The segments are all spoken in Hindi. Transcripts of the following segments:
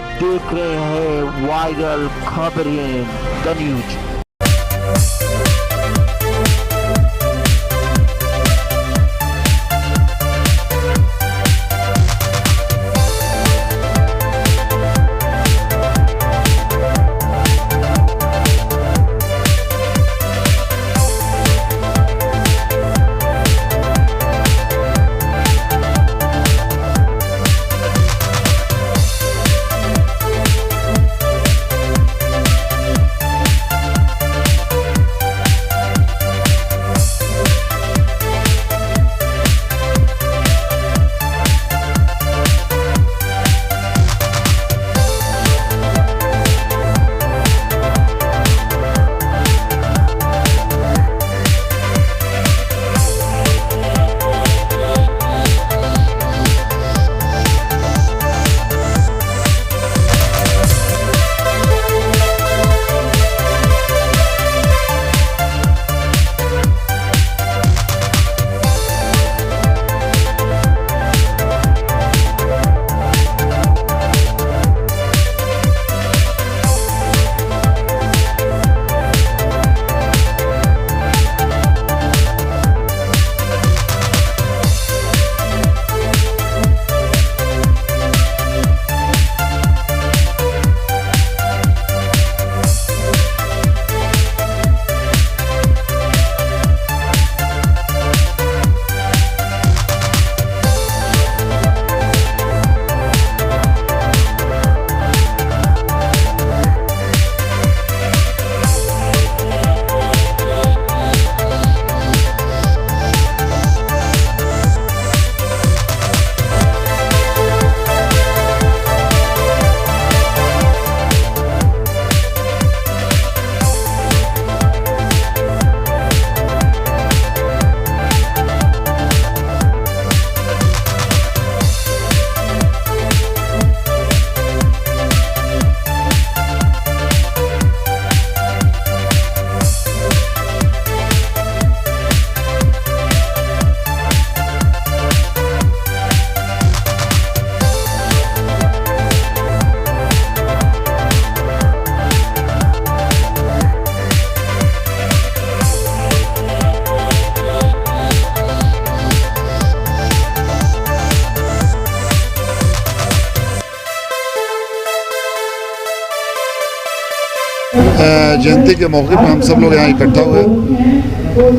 आप देख रहे हैं वायरल खबरें द न्यूज। जयंती के मौके पर हम सब लोग यहाँ इकट्ठा हुए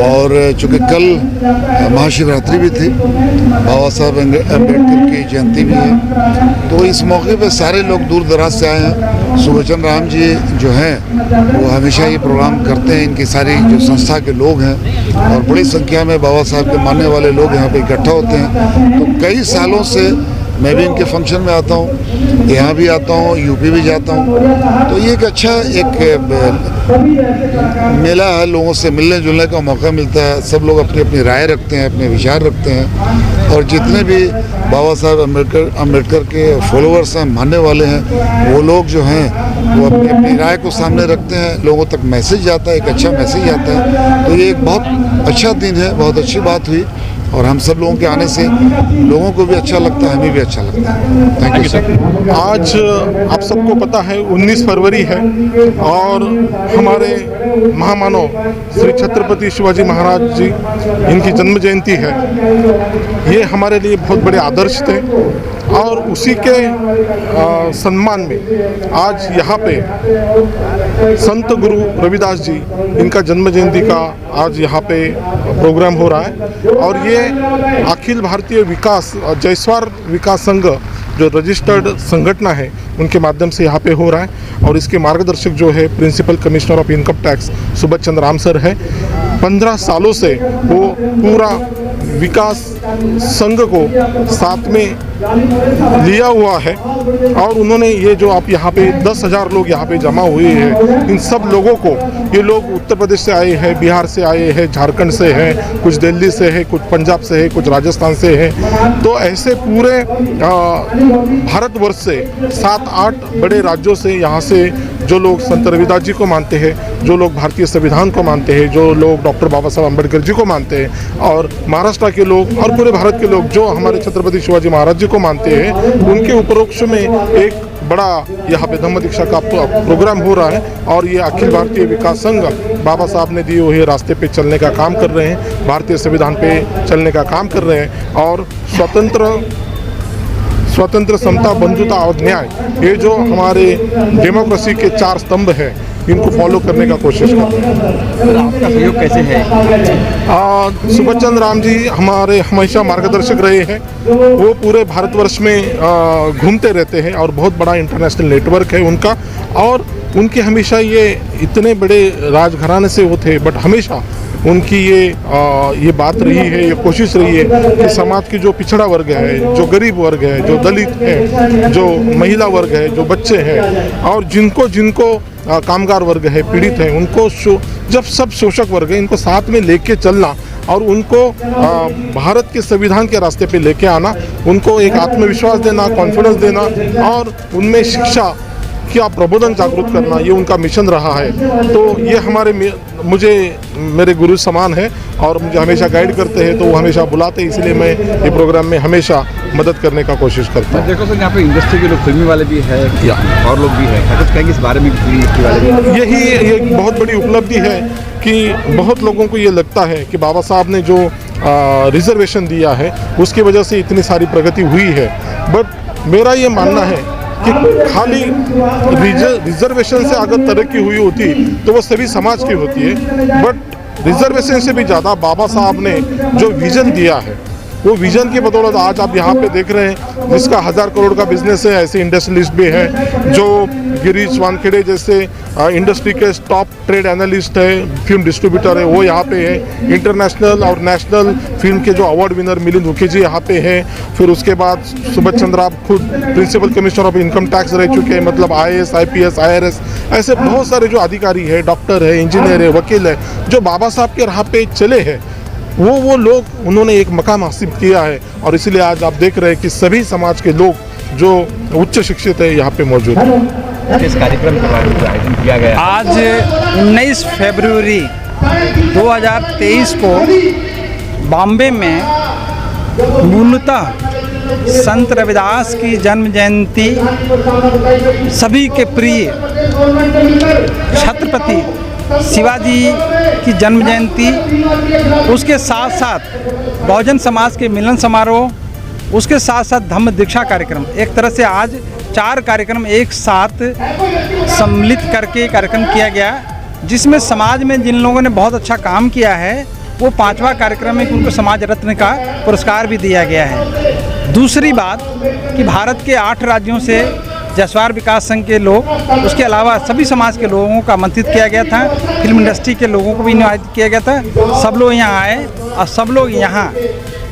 और चूँकि कल महाशिवरात्रि भी थी, बाबा साहब अम्बेडकर की जयंती भी है, तो इस मौके पर सारे लोग दूर दराज से आए हैं। सुभचंद्र राम जी जो हैं वो हमेशा ये प्रोग्राम करते हैं, इनकी सारी जो संस्था के लोग हैं और बड़ी संख्या में बाबा साहब के मानने वाले लोग यहाँ पे इकट्ठा होते हैं। तो कई सालों से मैं भी इनके फंक्शन में आता हूँ, यहाँ भी आता हूँ, यूपी भी जाता हूँ, तो ये एक अच्छा मेला है, लोगों से मिलने जुलने का मौका मिलता है। सब लोग अपनी अपनी राय रखते हैं, अपने विचार रखते हैं और जितने भी बाबा साहब अम्बेडकर के फॉलोअर्स हैं, मानने वाले हैं, वो लोग जो हैं वो अपनी अपनी राय को सामने रखते हैं, लोगों तक मैसेज जाता है, एक अच्छा मैसेज जाता है। तो ये एक बहुत अच्छा दिन है, बहुत अच्छी बात हुई और हम सब लोगों के आने से लोगों को भी अच्छा लगता है, हमें भी अच्छा लगता है। Thank you sir. आज आप सबको पता है 19 फरवरी है और हमारे महामानव श्री छत्रपति शिवाजी महाराज जी इनकी जन्म जयंती है। ये हमारे लिए बहुत बड़े आदर्श थे और उसी के सम्मान में आज यहाँ पे संत गुरु रविदास जी इनका जन्म जयंती का आज यहाँ पे प्रोग्राम हो रहा है और ये अखिल भारतीय विकास जयस्वार विकास संघ जो रजिस्टर्ड संगठन है उनके माध्यम से यहाँ पे हो रहा है और इसके मार्गदर्शक जो है principal commissioner of income tax Subhchandra Ram sir है। 15 सालों से वो पूरा विकास संघ को साथ में लिया हुआ है और उन्होंने ये जो आप यहाँ पे 10,000 लोग यहाँ पे जमा हुए हैं, इन सब लोगों को, ये लोग उत्तर प्रदेश से आए हैं, बिहार से आए हैं, झारखंड से हैं, कुछ दिल्ली से है, कुछ पंजाब से है, कुछ राजस्थान से है, तो ऐसे पूरे भारतवर्ष से 7-8 बड़े राज्यों से यहाँ से जो लोग संत रविदास जी को मानते हैं, जो लोग भारतीय संविधान को मानते हैं, जो लोग डॉक्टर बाबा साहब अम्बेडकर जी को मानते हैं और महाराष्ट्र के लोग और पूरे भारत के लोग जो हमारे छत्रपति शिवाजी महाराज जी को मानते हैं, उनके उपरोक्ष में एक बड़ा यहाँ पे धम्म दीक्षा का प्रोग्राम हो रहा है और ये अखिल भारतीय विकास संघ बाबा साहब ने दिए हुए रास्ते पे चलने का काम कर रहे हैं, भारतीय संविधान पे चलने का काम कर रहे हैं और स्वतंत्र समता बंधुता और न्याय, ये जो हमारे डेमोक्रेसी के 4 स्तंभ हैं, इनको फॉलो करने का कोशिश कर रहे हैं। आपका सहयोग कैसे है? सुभाष चंद्र राम जी हमारे हमेशा मार्गदर्शक रहे हैं। वो पूरे भारतवर्ष में घूमते रहते हैं और बहुत बड़ा इंटरनेशनल नेटवर्क है उनका, और उनके हमेशा ये इतने बड़े राजघराने से वो थे, बट हमेशा उनकी ये बात रही है, ये कोशिश रही है कि समाज की जो पिछड़ा वर्ग है, जो गरीब वर्ग है, जो दलित है, जो महिला वर्ग है, जो बच्चे हैं और जिनको कामगार वर्ग है, पीड़ित है, उनको जब सब शोषक वर्ग है, इनको साथ में लेके चलना और उनको भारत के संविधान के रास्ते पे लेके आना, उनको एक आत्मविश्वास देना, कॉन्फिडेंस देना और उनमें शिक्षा क्या प्रबोधन जागरूक करना, ये उनका मिशन रहा है। तो ये मेरे गुरु समान है और मुझे हमेशा गाइड करते हैं, तो वो हमेशा बुलाते हैं, इसलिए मैं ये प्रोग्राम में हमेशा मदद करने का कोशिश करता हूँ। देखो सर, यहाँ पे इंडस्ट्री के लोग, फिल्मी वाले भी है और लोग भी है, कुछ कहेंगे इस बारे में? इंडस्ट्री वाले भी यही एक बहुत बड़ी उपलब्धि है कि बहुत लोगों को ये लगता है कि बाबा साहब ने जो रिजर्वेशन दिया है उसकी वजह से इतनी सारी प्रगति हुई है, बट मेरा ये मानना है कि खाली रिजर्वेशन से अगर तरक्की हुई होती तो वो सभी समाज की होती है, बट रिजर्वेशन से भी ज़्यादा बाबा साहब ने जो विज़न दिया है, वो विज़न की बदौलत आज आप यहाँ पे देख रहे हैं, जिसका 1000 करोड़ का बिजनेस है, ऐसे इंडस्ट्रियलिस्ट भी हैं, जो गिरीश वानखेड़े जैसे इंडस्ट्री के टॉप ट्रेड एनालिस्ट है, फिल्म डिस्ट्रीब्यूटर है, वो यहाँ पे है, इंटरनेशनल और नेशनल फिल्म के जो अवार्ड विनर मिलिंद मुखर्जी यहाँ पे हैं, फिर उसके बाद सुभाष चंद्र आप खुद principal commissioner of income tax रह चुके हैं, मतलब IAS, IPS, IRS, ऐसे बहुत सारे जो अधिकारी है, डॉक्टर है, इंजीनियर है, वकील है, जो बाबा साहब के राह पे चले हैं, वो लोग उन्होंने एक मकाम हासिल किया है और इसलिए आज आप देख रहे हैं कि सभी समाज के लोग जो उच्च शिक्षित है यहाँ पे मौजूद है। इस कार्यक्रम के बारे में आयोजन किया गया आज 19 फरवरी 2023 को बॉम्बे में मूलतः संत रविदास की जन्म जयंती, सभी के प्रिय छत्रपति शिवाजी की जन्म जयंती, उसके साथ साथ बहुजन समाज के मिलन समारोह, उसके साथ साथ धम्म दीक्षा कार्यक्रम, एक तरह से आज 4 कार्यक्रम एक साथ सम्मिलित करके कार्यक्रम किया गया, जिसमें समाज में जिन लोगों ने बहुत अच्छा काम किया है वो 5वां कार्यक्रम है कि उनको समाज रत्न का पुरस्कार भी दिया गया है। दूसरी बात कि भारत के 8 राज्यों से जसवार विकास संघ के लोग, उसके अलावा सभी समाज के लोगों का आमंत्रित किया गया था, फिल्म इंडस्ट्री के लोगों को भी इनवाइट किया गया था। सब लोग यहाँ आए और सब लोग यहाँ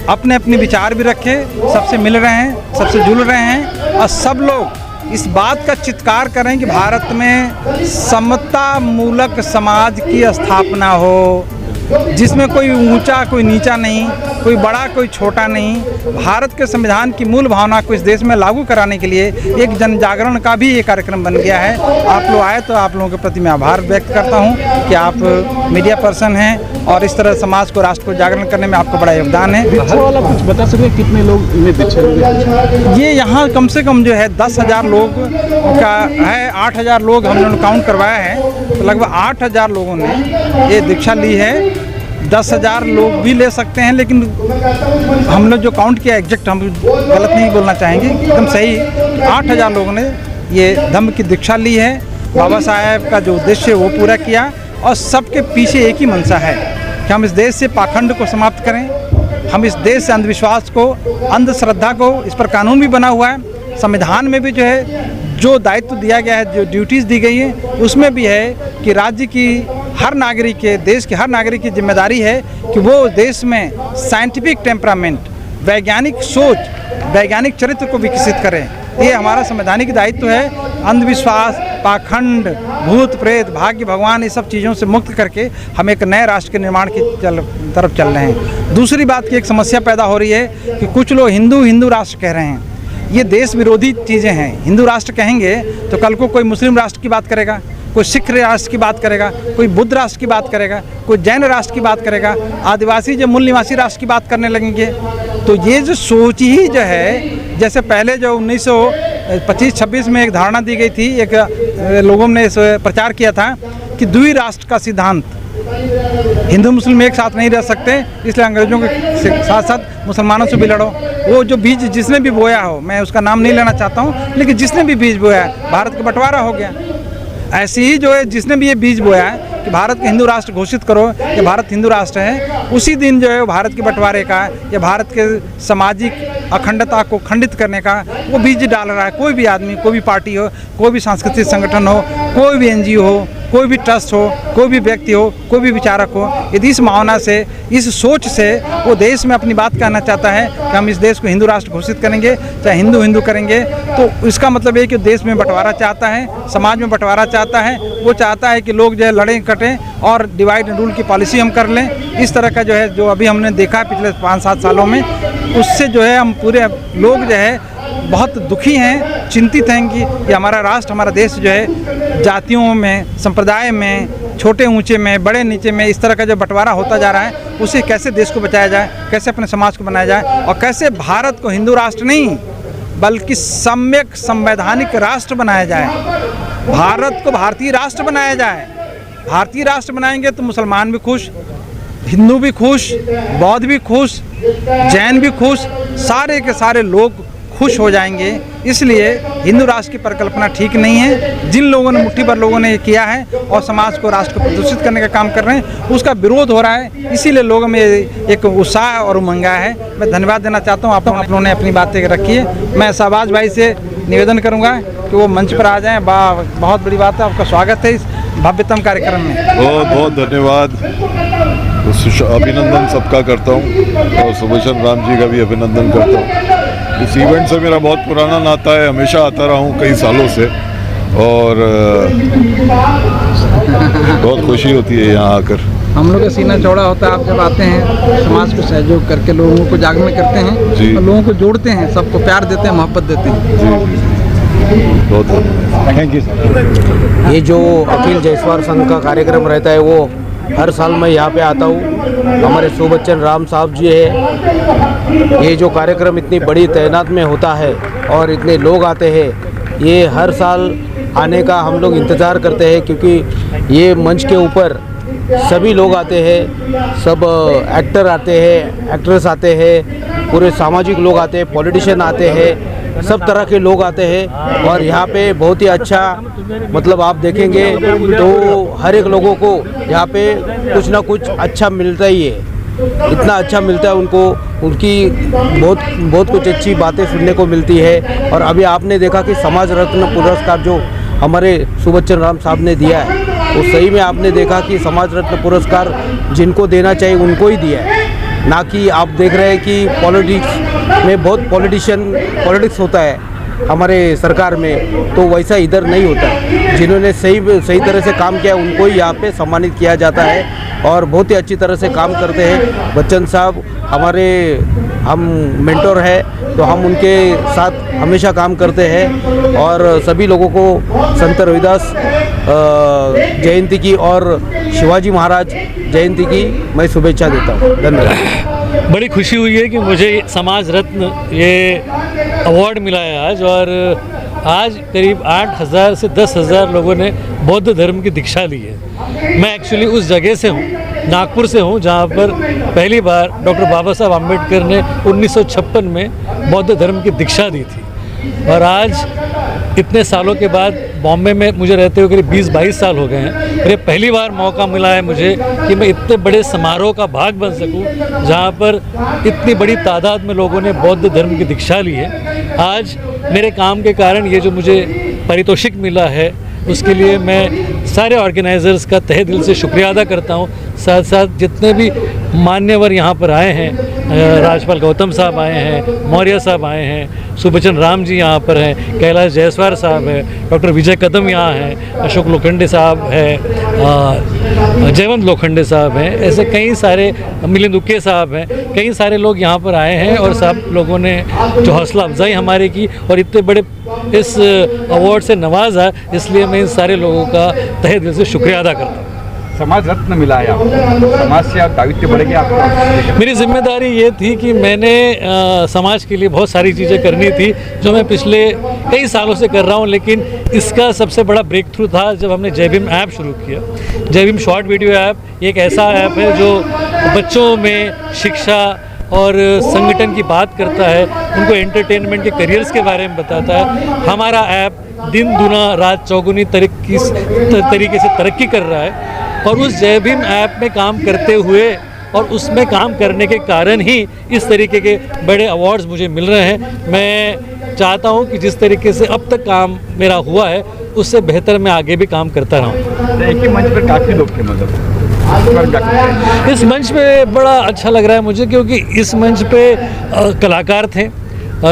अपने अपने विचार भी रखे, सबसे मिल रहे हैं, सबसे जुड़ रहे हैं और सब लोग इस बात का चित्कार करें कि भारत में समता मूलक समाज की स्थापना हो, जिसमें कोई ऊंचा कोई नीचा नहीं, कोई बड़ा कोई छोटा नहीं। भारत के संविधान की मूल भावना को इस देश में लागू कराने के लिए एक जन जागरण का भी ये कार्यक्रम बन गया है। आप लोग आए तो आप लोगों के प्रति मैं आभार व्यक्त करता हूँ कि आप मीडिया पर्सन हैं और इस तरह समाज को, राष्ट्र को जागरण करने में आपका बड़ा योगदान है। वाला कुछ बता सकते कितने लोग इनमें दीक्षा हुए? ये यहाँ कम से कम जो है 10,000 लोग का है, 8,000 लोग हमने काउंट करवाया है, तो लगभग 8,000 लोगों ने ये दीक्षा ली है। 10,000 लोग भी ले सकते हैं, लेकिन हम लोग जो काउंट किया एग्जैक्ट हम गलत नहीं बोलना चाहेंगे, एकदम सही 8,000 लोगों ने ये धम्म की दीक्षा ली है। बाबा साहब का जो उद्देश्य है वो पूरा किया और सबके पीछे एक ही मंशा है कि हम इस देश से पाखंड को समाप्त करें, हम इस देश से अंधविश्वास को, अंधश्रद्धा को, इस पर कानून भी बना हुआ है, संविधान में भी जो है जो दायित्व दिया गया है, जो ड्यूटीज़ दी गई हैं, उसमें भी है कि राज्य की हर नागरिक के, देश के हर नागरिक की जिम्मेदारी है कि वो देश में साइंटिफिक टेम्परामेंट, वैज्ञानिक सोच, वैज्ञानिक चरित्र को विकसित करें। ये हमारा संवैधानिक दायित्व है। अंधविश्वास, पाखंड, भूत प्रेत, भाग्य भगवान, ये सब चीज़ों से मुक्त करके हम एक नए राष्ट्र के निर्माण की तरफ चल रहे हैं। दूसरी बात की एक समस्या पैदा हो रही है कि कुछ लोग हिंदू राष्ट्र कह रहे हैं। ये देश विरोधी चीज़ें हैं। हिंदू राष्ट्र कहेंगे तो कल को कोई मुस्लिम राष्ट्र की बात करेगा, कोई सिख राष्ट्र की बात करेगा, कोई बुद्ध राष्ट्र की बात करेगा, कोई जैन राष्ट्र की बात करेगा, आदिवासी जो मूल निवासी राष्ट्र की बात करने लगेंगे। तो ये जो सोच ही जो है, जैसे पहले जो 25-26 में एक धारणा दी गई थी, एक लोगों ने इस प्रचार किया था कि द्विराष्ट्र का सिद्धांत, हिंदू मुस्लिम एक साथ नहीं रह सकते, इसलिए अंग्रेजों के साथ साथ मुसलमानों से भी लड़ो। वो जो बीज जिसने भी बोया हो, मैं उसका नाम नहीं लेना चाहता हूँ, लेकिन जिसने भी बीज बोया है, भारत का बंटवारा हो गया। ऐसे ही जो है जिसने भी ये बीज बोया है कि भारत को हिंदू राष्ट्र घोषित करो, कि भारत हिंदू राष्ट्र है, उसी दिन जो है वो भारत के बंटवारे का या भारत के सामाजिक अखंडता को खंडित करने का वो बीज डाल रहा है। कोई भी आदमी, कोई भी पार्टी हो, कोई भी सांस्कृतिक संगठन हो, कोई भी NGO हो, कोई भी ट्रस्ट हो, कोई भी व्यक्ति हो, कोई भी विचारक हो, यदि इस भावना से, इस सोच से वो देश में अपनी बात कहना चाहता है कि हम इस देश को हिंदू राष्ट्र घोषित करेंगे, चाहे हिंदू हिंदू करेंगे, तो इसका मतलब है कि देश में बंटवारा चाहता है, समाज में बंटवारा चाहता है। वो चाहता है कि लोग जो है लड़ें कटें और डिवाइड एंड रूल की पॉलिसी हम कर लें। इस तरह का जो है, जो अभी हमने देखा है पिछले 5-7 सालों में, उससे जो है हम पूरे लोग जो है बहुत दुखी हैं, चिंतित हैं कि हमारा राष्ट्र, हमारा देश जो है जातियों में, संप्रदाय में, छोटे ऊंचे में, बड़े नीचे में, इस तरह का जो बंटवारा होता जा रहा है, उसे कैसे देश को बचाया जाए, कैसे अपने समाज को बनाया जाए और कैसे भारत को हिंदू राष्ट्र नहीं बल्कि सम्यक संवैधानिक राष्ट्र बनाया जाए। भारत को भारतीय राष्ट्र बनाया जाए। भारतीय राष्ट्र बनाएंगे तो मुसलमान भी खुश, हिंदू भी खुश, बौद्ध भी खुश, जैन भी खुश, सारे के सारे लोग खुश हो जाएंगे। इसलिए हिंदू राष्ट्र की परिकल्पना ठीक नहीं है। जिन लोगों ने, मुट्ठी भर लोगों ने ये किया है और समाज को, राष्ट्र को प्रदूषित करने का काम कर रहे हैं, उसका विरोध हो रहा है। इसीलिए लोगों में एक उत्साह और उमंग है। मैं धन्यवाद देना चाहता हूँ, आप लोगों ने अपनी बातें रखी है। मैं शहबाज भाई से निवेदन करूँगा कि वो मंच पर आ जाएँ। बहुत बड़ी बात है, आपका स्वागत है इस भव्यतम कार्यक्रम में। बहुत बहुत धन्यवाद, अभिनंदन सबका करता हूँ और सुभूषण राम जी का भी अभिनंदन करता हूँ। इस इवेंट से मेरा बहुत पुराना नाता है, हमेशा आता रहा हूँ कई सालों से और बहुत खुशी होती है यहाँ आकर। हम लोग का सीना चौड़ा होता है, आप जब आते हैं समाज को सहयोग करके लोगों को जागरण करते हैं और लोगों को जोड़ते हैं, सबको प्यार देते हैं, मोहब्बत देते हैं। जी बहुत थैंक यू सर। ये जो अखिल जयसवाल संघ का कार्यक्रम रहता है वो हर साल मैं यहाँ पे आता हूँ। हमारे सुबच्चन राम साहब जी है। ये जो कार्यक्रम इतनी बड़ी तैनात में होता है और इतने लोग आते हैं, ये हर साल आने का हम लोग इंतज़ार करते हैं, क्योंकि ये मंच के ऊपर सभी लोग आते हैं, सब एक्टर आते हैं, एक्ट्रेस आते हैं, पूरे सामाजिक लोग आते हैं, पॉलिटिशियन आते हैं, सब तरह के लोग आते हैं और यहाँ पे बहुत ही अच्छा, मतलब आप देखेंगे तो हर एक लोगों को यहाँ पे कुछ ना कुछ अच्छा मिलता ही है। इतना अच्छा मिलता है उनको, उनकी बहुत कुछ अच्छी बातें सुनने को मिलती है। और अभी आपने देखा कि समाज रत्न पुरस्कार जो हमारे सुबच्चन राम साहब ने दिया है, वो सही में आपने देखा कि समाज रत्न पुरस्कार जिनको देना चाहिए उनको ही दिया है, ना कि आप देख रहे हैं कि पॉलिटिक्स में बहुत पॉलिटिक्स होता है हमारे सरकार में, तो वैसा इधर नहीं होता है। जिन्होंने सही तरह से काम किया उनको ही यहाँ पे सम्मानित किया जाता है और बहुत ही अच्छी तरह से काम करते हैं। बच्चन साहब हम मेंटोर है, तो हम उनके साथ हमेशा काम करते हैं और सभी लोगों को संत रविदास जयंती की और शिवाजी महाराज जयंती की मैं शुभेच्छा देता हूँ। धन्यवाद। बड़ी खुशी हुई है कि मुझे समाज रत्न ये अवार्ड मिला है आज, और आज करीब 8,000 से 10,000 लोगों ने बौद्ध धर्म की दीक्षा ली है। मैं एक्चुअली उस जगह से हूँ, नागपुर से हूँ, जहाँ पर पहली बार डॉक्टर बाबा साहब आम्बेडकर ने 1956 में बौद्ध धर्म की दीक्षा दी थी। और आज इतने सालों के बाद बॉम्बे में मुझे रहते हुए करीब 20-22 साल हो गए हैं, मेरे पहली बार मौका मिला है मुझे कि मैं इतने बड़े समारोह का भाग बन सकूं, जहां पर इतनी बड़ी तादाद में लोगों ने बौद्ध धर्म की दीक्षा ली है। आज मेरे काम के कारण ये जो मुझे पारितोषिक मिला है, उसके लिए मैं सारे ऑर्गेनाइज़र्स का तहे दिल से शुक्रिया अदा करता हूँ। साथ साथ जितने भी मान्यवर यहाँ पर आए हैं, राज्यपाल गौतम साहब आए हैं, मौर्य साहब आए हैं, सुबच्चन राम जी यहाँ पर हैं, कैलाश जायसवाल साहब हैं, डॉक्टर विजय कदम यहाँ हैं, अशोक लोखंडे साहब हैं, जयवंत लोखंडे साहब हैं, ऐसे कई सारे, मिलिंद उके साहब हैं, कई सारे लोग यहाँ पर आए हैं और सब लोगों ने जो हौसला अफजाई हमारे की और इतने बड़े इस अवार्ड से नवाजा, इसलिए मैं इन सारे लोगों का तहे दिल से शुक्रिया अदा करता हूँ। समाज रत्न मिला है आपको, समाज से आप दायित्व बढ़ेंगे आपका? मेरी जिम्मेदारी ये थी कि मैंने समाज के लिए बहुत सारी चीज़ें करनी थी जो मैं पिछले कई सालों से कर रहा हूँ, लेकिन इसका सबसे बड़ा ब्रेक थ्रू था जब हमने जय भीम ऐप शुरू किया। जय भीम शॉर्ट वीडियो ऐप एक ऐसा ऐप है जो बच्चों में शिक्षा और संगठन की बात करता है, उनको एंटरटेनमेंट के करियर्स के बारे में बताता है। हमारा ऐप दिन दुना रात चौगुनी तरीके से तरक्की कर रहा है और उस जय भीम ऐप में काम करते हुए और उसमें काम करने के कारण ही इस तरीके के बड़े अवार्ड्स मुझे मिल रहे हैं। मैं चाहता हूं कि जिस तरीके से अब तक काम मेरा हुआ है उससे बेहतर मैं आगे भी काम करता रहूं। एक ही मंच पर काफ़ी लोग थे, मतलब इस मंच पे बड़ा अच्छा लग रहा है मुझे, क्योंकि इस मंच पे कलाकार थे,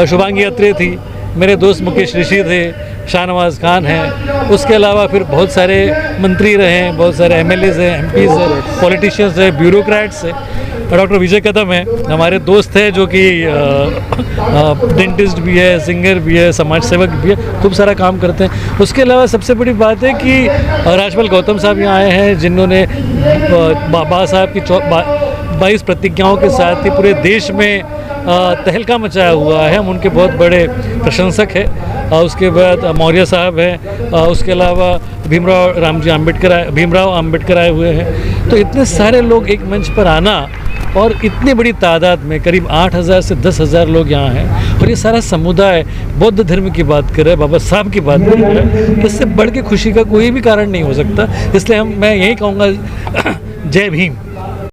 शुभांगी अत्रे थी, मेरे दोस्त मुकेश ऋषि थे, शाहनवाज खान हैं, उसके अलावा फिर बहुत सारे मंत्री रहे हैं, बहुत सारे एमएलएज हैं, एमपीज हैं, पॉलिटिशियंस हैं, ब्यूरोक्रेट्स हैं। डॉक्टर विजय कदम है, हमारे दोस्त हैं जो कि डेंटिस्ट भी है, सिंगर भी है, समाज सेवक भी है, खूब सारा काम करते हैं। उसके अलावा सबसे बड़ी बात है कि राजपाल गौतम साहब यहाँ आए हैं, जिन्होंने बाबा साहब की 22 प्रतिज्ञाओं के साथ ही पूरे देश में तहलका मचाया हुआ है। हम उनके बहुत बड़े प्रशंसक हैं। उसके बाद मौर्य साहब हैं, उसके अलावा भीमराव अम्बेडकर आए हुए हैं। तो इतने सारे लोग एक मंच पर आना और इतनी बड़ी तादाद में करीब 8,000 से 10,000 लोग यहाँ हैं और ये सारा समुदाय बौद्ध धर्म की बात कर रहा है, बाबा साहब की बात कर रहा है, इससे बढ़ के खुशी का कोई भी कारण नहीं हो सकता। इसलिए मैं यही कहूँगा जय भीम।